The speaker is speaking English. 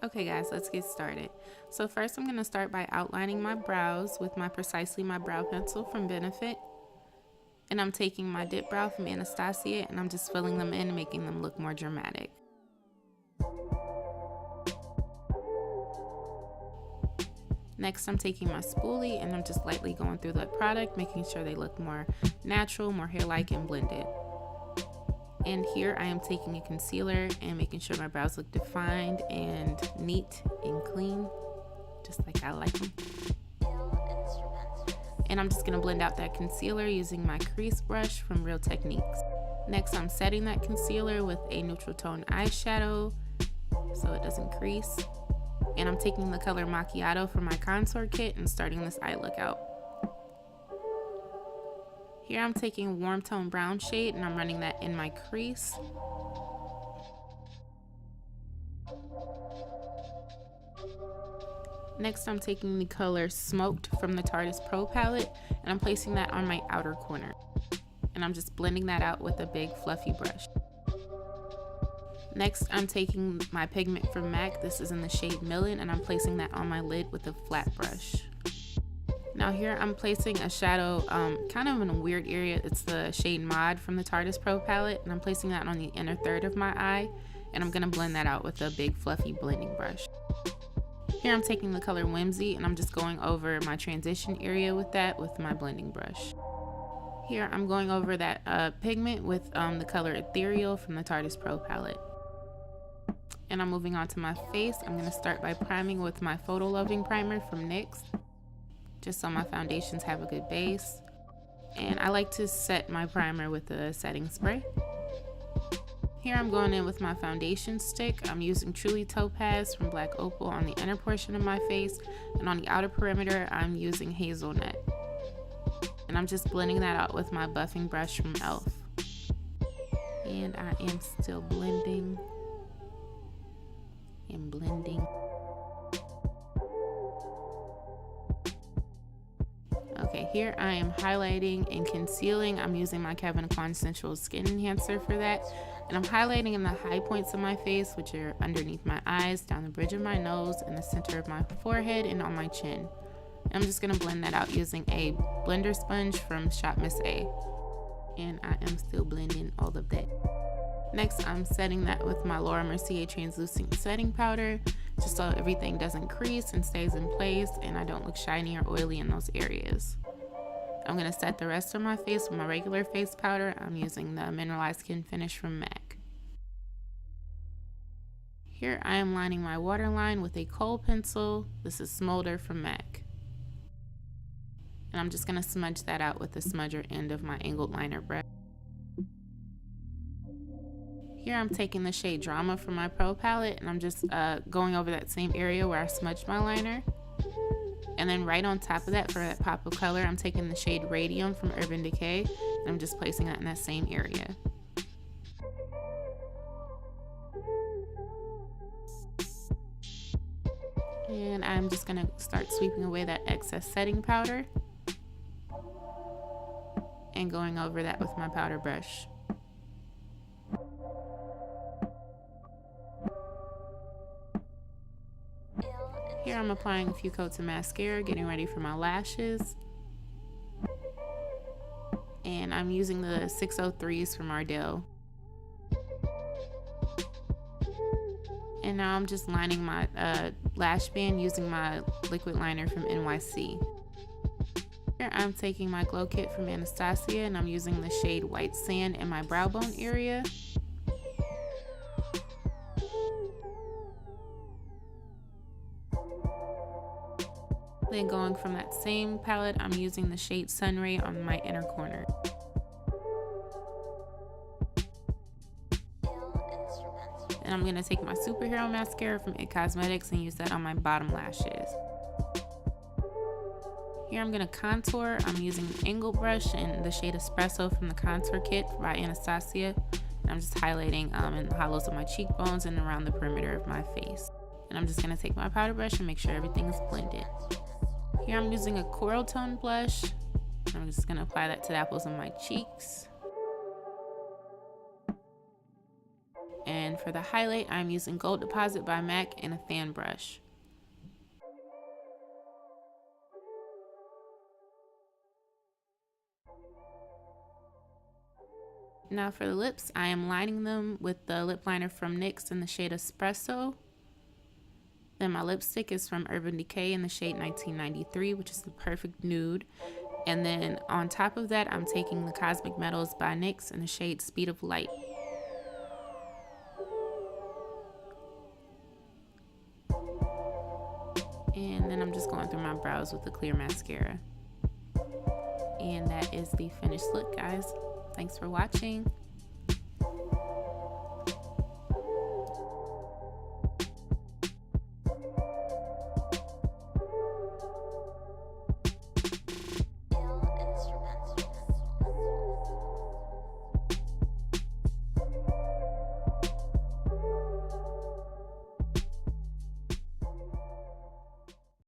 Okay guys, let's get started. So first I'm going to start by outlining my brows with my Precisely My Brow Pencil from Benefit. And I'm taking my dip brow from Anastasia and I'm just filling them in and making them look more dramatic. Next I'm taking my spoolie and I'm just lightly going through the product, making sure they look more natural, more hair-like and blended. And here I am taking a concealer and making sure my brows look defined and neat and clean, just like I like them. And I'm just going to blend out that concealer using my crease brush from Real Techniques. Next I'm setting that concealer with a neutral tone eyeshadow so it doesn't crease. And I'm taking the color Macchiato from my contour kit and starting this eye look out. Here I'm taking warm tone brown shade and I'm running that in my crease. Next I'm taking the color Smoked from the Tarte Pro palette and I'm placing that on my outer corner. And I'm just blending that out with a big fluffy brush. Next I'm taking my pigment from MAC, this is in the shade Million, and I'm placing that on my lid with a flat brush. Now here I'm placing a shadow kind of in a weird area. It's the shade Mod from the Tarte Pro palette and I'm placing that on the inner third of my eye and I'm going to blend that out with a big fluffy blending brush. Here I'm taking the color Whimsy and I'm just going over my transition area with that with my blending brush. Here I'm going over that pigment with the color Ethereal from the Tarte Pro palette. And I'm moving on to my face. I'm going to start by priming with my Photo Loving primer from NYX, just so my foundations have a good base. And I like to set my primer with a setting spray. Here I'm going in with my foundation stick. I'm using Truly Topaz from Black Opal on the inner portion of my face, and on the outer perimeter I'm using Hazelnut. And I'm just blending that out with my buffing brush from e.l.f. And I am still blending and blending. Okay, here I am highlighting and concealing. I'm using my Kevyn Aucoin Sensual Skin Enhancer for that. And I'm highlighting in the high points of my face, which are underneath my eyes, down the bridge of my nose, in the center of my forehead, and on my chin. And I'm just going to blend that out using a blender sponge from Shop Miss A. And I am still blending all of that. Next, I'm setting that with my Laura Mercier translucent setting powder, just so everything doesn't crease and stays in place and I don't look shiny or oily in those areas. I'm going to set the rest of my face with my regular face powder. I'm using the Mineralize Skinfinish from MAC. Here I am lining my waterline with a kohl pencil. This is Smolder from MAC. And I'm just going to smudge that out with the smudger end of my angled liner brush. Here I'm taking the shade Drama from my Pro palette and I'm just going over that same area where I smudged my liner. And then right on top of that, for that pop of color, I'm taking the shade Radium from Urban Decay and I'm just placing that in that same area. And I'm just going to start sweeping away that excess setting powder and going over that with my powder brush. Here I'm applying a few coats of mascara, getting ready for my lashes. And I'm using the 603s from Ardell. And now I'm just lining my lash band using my liquid liner from NYC. Here I'm taking my glow kit from Anastasia and I'm using the shade White Sand in my brow bone area. Then going from that same palette, I'm using the shade Sunray on my inner corner. And I'm going to take my Superhero Mascara from IT Cosmetics and use that on my bottom lashes. Here I'm going to contour. I'm using an angle brush and the shade Espresso from the contour kit by Anastasia. And I'm just highlighting in the hollows of my cheekbones and around the perimeter of my face. And I'm just going to take my powder brush and make sure everything is blended. Here I'm using a coral tone blush. I'm just going to apply that to the apples of my cheeks. And for the highlight, I'm using Gold Deposit by MAC and a fan brush. Now for the lips, I am lining them with the lip liner from NYX in the shade Espresso. Then my lipstick is from Urban Decay in the shade 1993, which is the perfect nude. And then on top of that, I'm taking the Cosmic Metals by NYX in the shade Speed of Light. And then I'm just going through my brows with the clear mascara. And that is the finished look, guys. Thanks for watching.